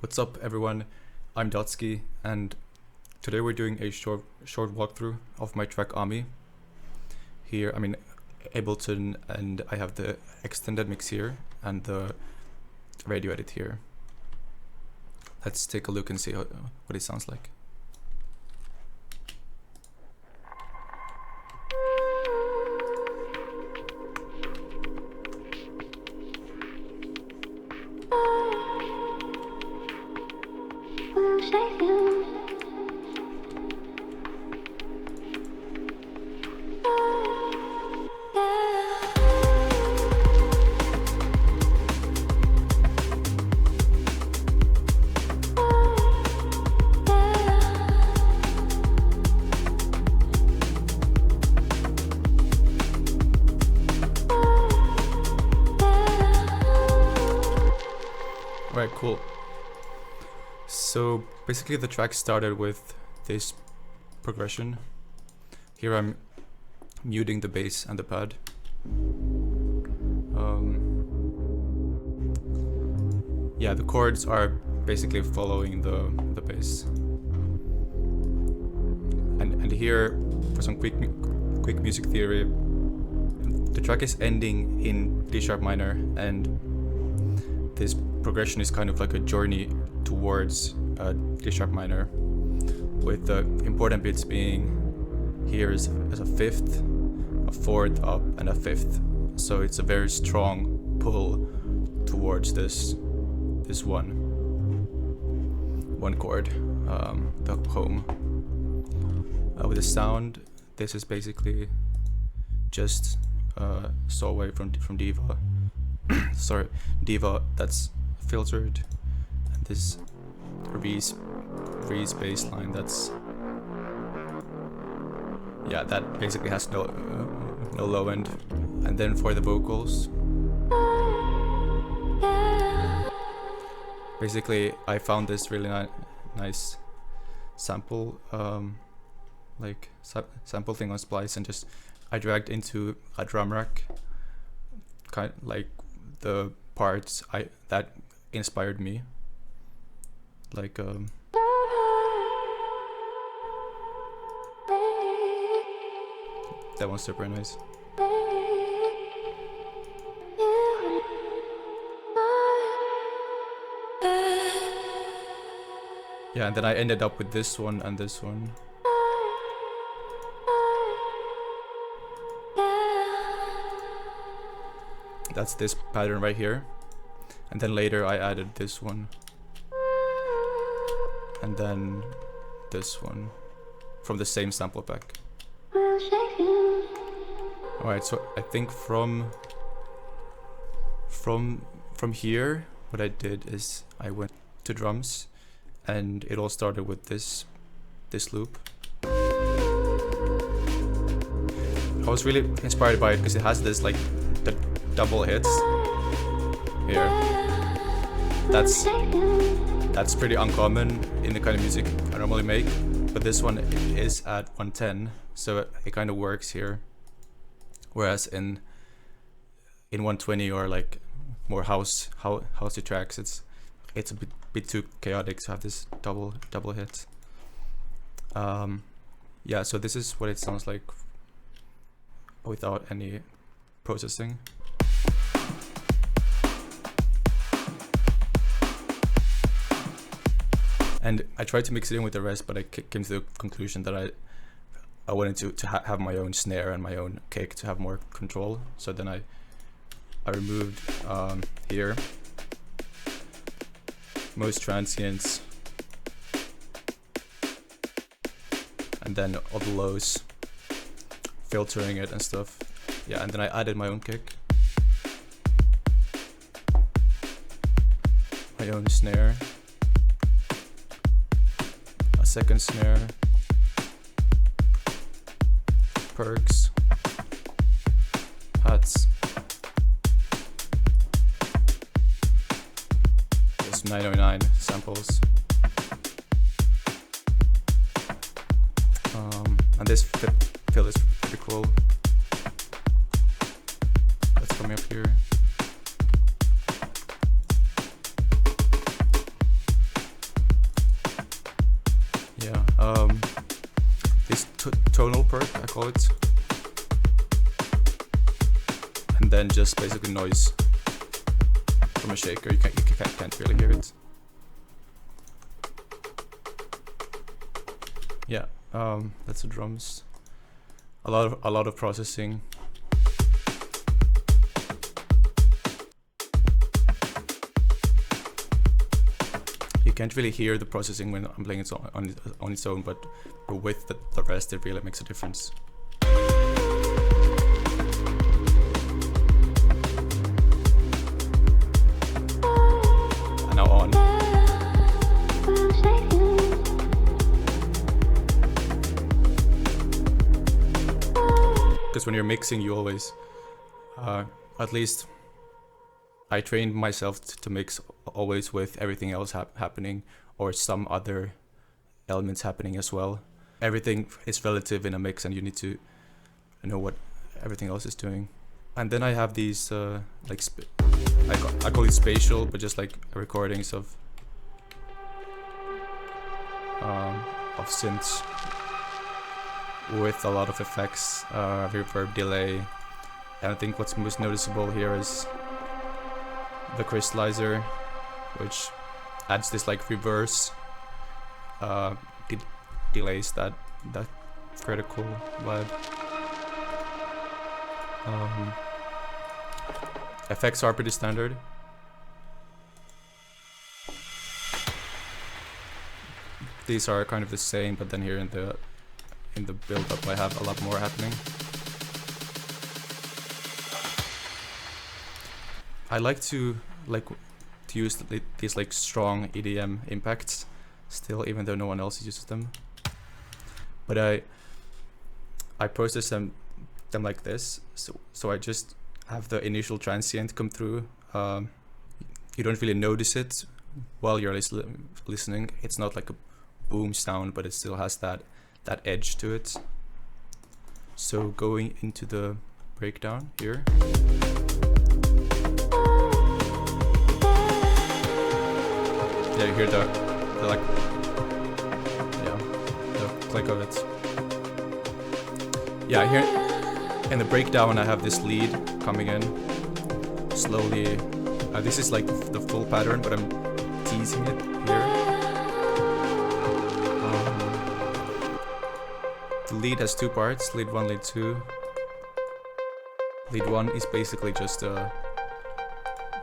What's up, everyone? I'm Dotsky, and today we're doing a short walkthrough of my track Ami. Here, I'm in Ableton, and I have the extended mix here and the radio edit here. Let's take a look and see what it sounds like. Alright, cool. So basically the track started with this progression. Here I'm muting the bass and the pad. Yeah, the chords are basically following the bass. And here, for some quick music theory, the track is ending in D sharp minor, and this progression is kind of like a journey towards D sharp minor, with the important bits being here is a fifth, a fourth up, and a fifth. So it's a very strong pull towards this one chord, the home. With the sound, this is basically just saw wave from Diva. Sorry, Diva that's filtered, and this Reese bass line that's that basically has no low end. And then for the vocals, basically I found this really nice sample sample thing on Splice, and just I dragged into a drum rack kind of like the parts that inspired me, like that one's super nice. Yeah, and then I ended up with this one and this one. That's this pattern right here. And then later I added this one. And then this one from the same sample pack. Alright, so I think from here, what I did is I went to drums, and it all started with this loop. I was really inspired by it because it has this like the double hits here. That's pretty uncommon in the kind of music I normally make, but this one is at 110, so it kind of works here. Whereas in 120 or like more housey tracks, it's a bit too chaotic to have this double hit. Yeah, so this is what it sounds like without any processing. And I tried to mix it in with the rest, but I came to the conclusion that I wanted to have my own snare and my own kick to have more control. So then I removed here most transients, and then all the lows, filtering it and stuff. Yeah, and then I added my own kick, my own snare, a second snare, perks, hats, there's 909 samples, and this fill is pretty cool. That's coming up here. tonal perk, I call it. And then just basically noise from a shaker. You can't really hear it. Yeah, that's the drums. A lot of processing. You can't really hear the processing when I'm playing it on its own, but with the rest, it really makes a difference. And now on. Because when you're mixing, you always, at least I trained myself to mix always with everything else happening, or some other elements happening as well. Everything is relative in a mix, and you need to know what everything else is doing. And then I have these like I call it spatial, but just like recordings of synths with a lot of effects, reverb, delay. And I think what's most noticeable here is the crystallizer, which adds this like reverse delays that critical vibe. Effects are pretty standard. These are kind of the same, but then here in the build-up I have a lot more happening. I like to use these like strong EDM impacts still, even though no one else uses them. But I process them like this, so I just have the initial transient come through. You don't really notice it while you're listening. It's not like a boom sound, but it still has that edge to it. So going into the breakdown here. Yeah, you hear the click of it. Yeah, here in the breakdown I have this lead coming in slowly. This is like the full pattern, but I'm teasing it here. The lead has two parts, lead 1, lead 2. Lead 1 is basically just a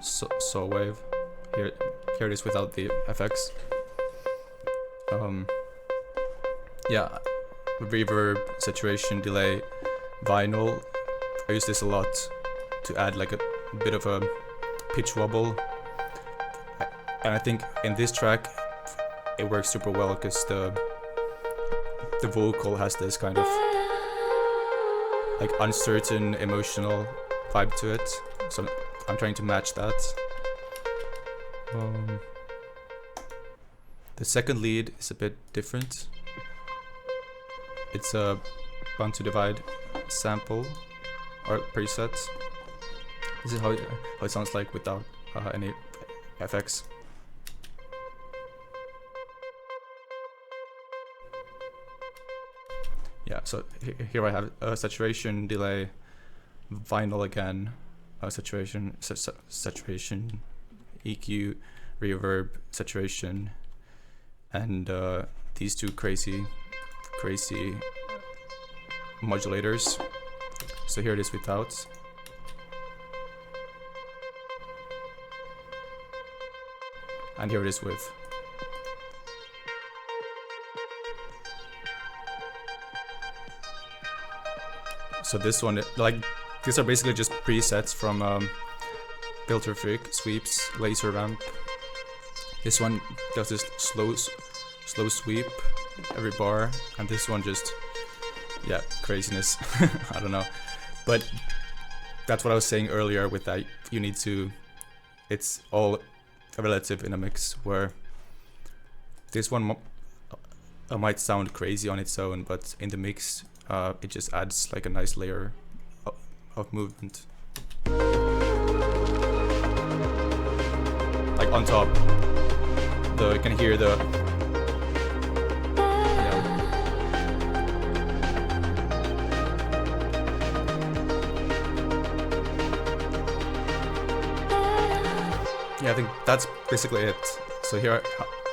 saw wave. Here it is without the effects. Yeah, reverb, saturation, delay, vinyl. I use this a lot to add like a bit of a pitch wobble. And I think in this track it works super well because the vocal has this kind of like uncertain emotional vibe to it. So I'm trying to match that. The second lead is a bit different. It's a Bound to Divide sample or preset. This is how it sounds like without any effects. Yeah, so here I have a saturation, delay, vinyl again, saturation, EQ, reverb, saturation, and these two crazy modulators. So here it is without. And here it is with. So this one, like, these are basically just presets from Filter Freak, Sweeps, Laser Ramp. This one does this slow sweep every bar, and this one just, yeah, craziness. I don't know, but that's what I was saying earlier with that. You need to, it's all relative in a mix, where this one might sound crazy on its own, but in the mix it just adds like a nice layer of movement. Like on top, you can hear the, yeah. think that's basically it. So here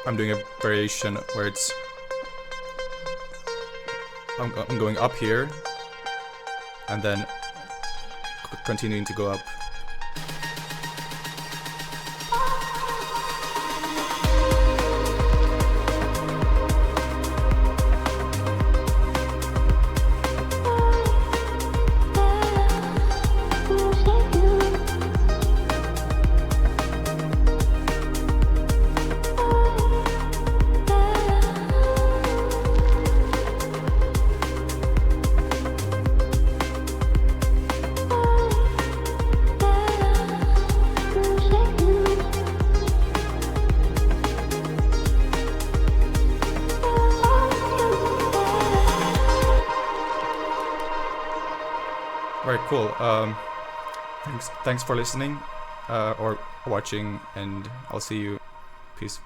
I'm doing a variation where I'm going up here and then continuing to go up. Alright, cool. Thanks for listening or watching, and I'll see you. Peace.